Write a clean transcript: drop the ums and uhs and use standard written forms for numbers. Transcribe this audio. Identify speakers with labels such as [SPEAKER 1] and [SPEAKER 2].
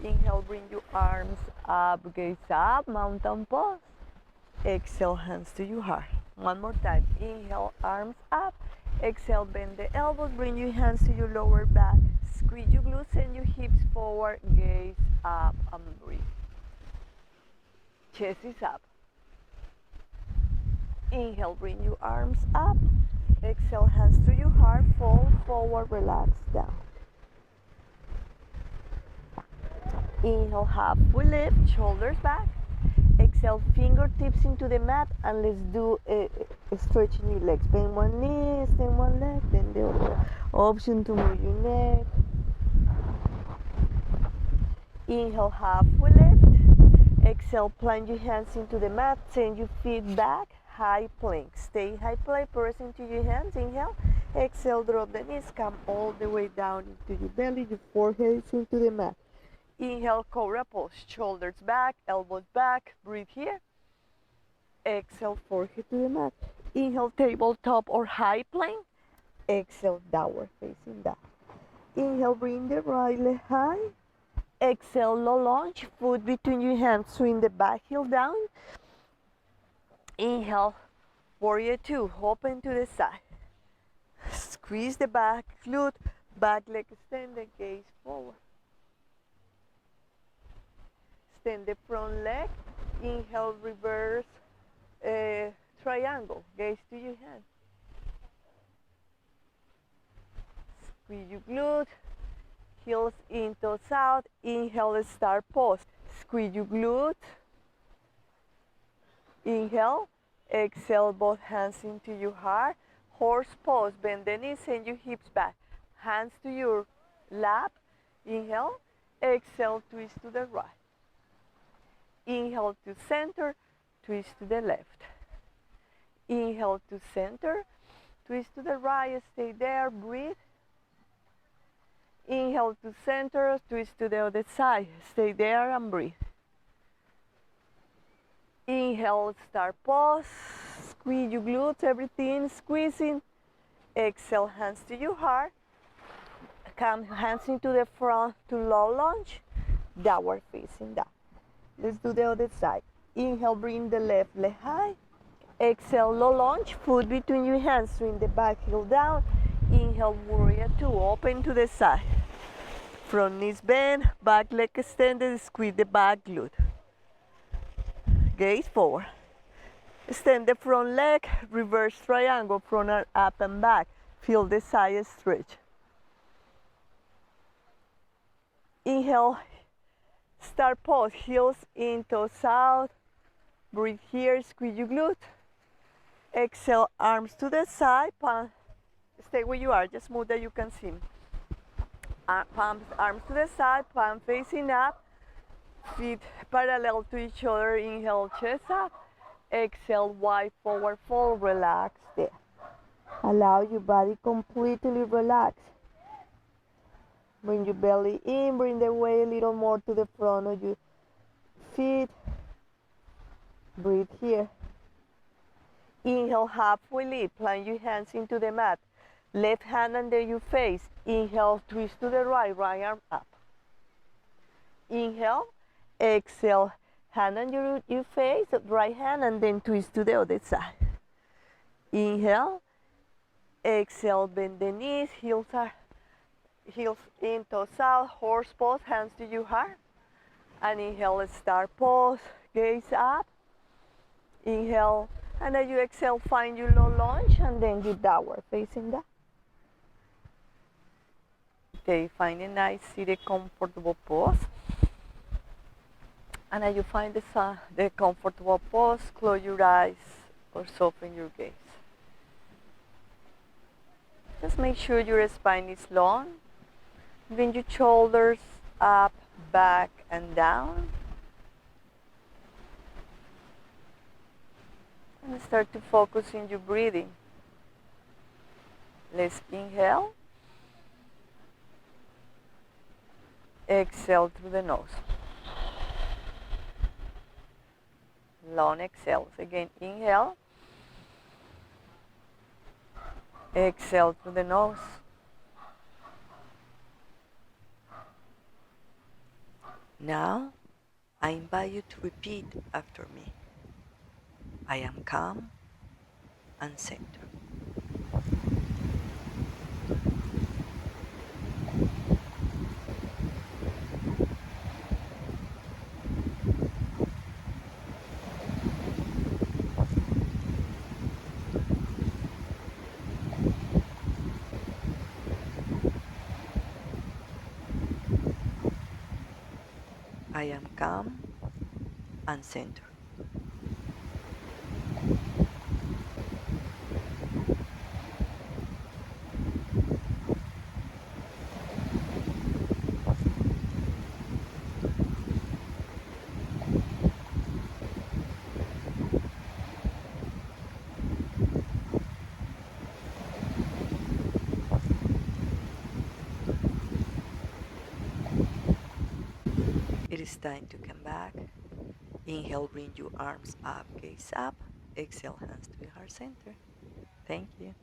[SPEAKER 1] Inhale, bring your arms up, gaze up, mountain pose. Exhale, hands to your heart. One more time. Inhale, arms up. Exhale, bend the elbows, bring your hands to your lower back. Squeeze your glutes and your hips forward, gaze up and breathe. Chest is up. Inhale, bring your arms up. Exhale, hands to your heart, fold forward, relax down. Inhale, halfway lift, shoulders back. Exhale, fingertips into the mat, and let's do a stretching your legs. Bend one knee, extend one leg, then the other. Option to move your neck. Inhale, halfway lift. Exhale, plant your hands into the mat, send your feet back, high plank. Stay high plank, press into your hands. Inhale. Exhale, drop the knees, come all the way down into your belly, your forehead is into the mat. Inhale, cobra pose, shoulders back, elbows back, breathe here. Exhale, forehead to the mat. Inhale, tabletop or high plank. Exhale, downward facing down. Inhale, bring the right leg high. Exhale, low lunge, foot between your hands, swing the back heel down. Inhale, warrior two, open to the side. Squeeze the back glute, back leg extended, gaze forward. Extend the front leg. Inhale, reverse triangle, gaze to your hand. Squeeze your glute, heels in, toes out. Inhale, start pose. Squeeze your glute. Inhale, exhale, both hands into your heart. Horse pose, bend the knees and your hips back. Hands to your lap. Inhale, exhale, twist to the right. Inhale to center, twist to the left. Inhale to center, twist to the right, stay there, breathe. Inhale to center, twist to the other side, stay there and breathe. Inhale, start pose, squeeze your glutes, everything squeezing. Exhale, hands to your heart. Come hands into the front to low lunge, downward facing down. Let's do the other side. Inhale, bring the left leg high. Exhale, low lunge, foot between your hands, swing the back heel down. Inhale, warrior two, open to the side. Front knees bend, back leg extended, squeeze the back glute. Gaze forward. Extend the front leg, reverse triangle, front arm up and back. Feel the side stretch. Inhale, start pose, heels in, toes out. Breathe here, squeeze your glute. Exhale, arms to the side, palm. Stay where you are, just move that you can see. Palms, arms to the side, palm facing up. Feet parallel to each other. Inhale, chest up. Exhale, wide forward fold, relax there. Allow your body completely relax. Bring your belly in, bring the weight a little more to the front of your feet. Breathe here. Inhale, halfway lift, plant your hands into the mat. Left hand under your face. Inhale, twist to the right, right arm up. Inhale, exhale, hand under your face, right hand, and then twist to the other side. Inhale, exhale, bend the knees, heels in, toes out, horse pose, hands to your heart. And inhale, start pose, gaze up. Inhale, and as you exhale, find your low lunge, and then your downward facing down. Okay, find a nice seated, comfortable pose. And as you find the comfortable pose, close your eyes or soften your gaze. Just make sure your spine is long. Bring your shoulders up, back, and down. And start to focus in your breathing. Let's inhale. Exhale through the nose. Long exhales. Again, inhale. Exhale through the nose.
[SPEAKER 2] Now, I invite you to repeat after me. I am calm and centered. I am calm and centered. It is time to come back. Inhale, bring your arms up, gaze up. Exhale, hands to your heart center. Thank you.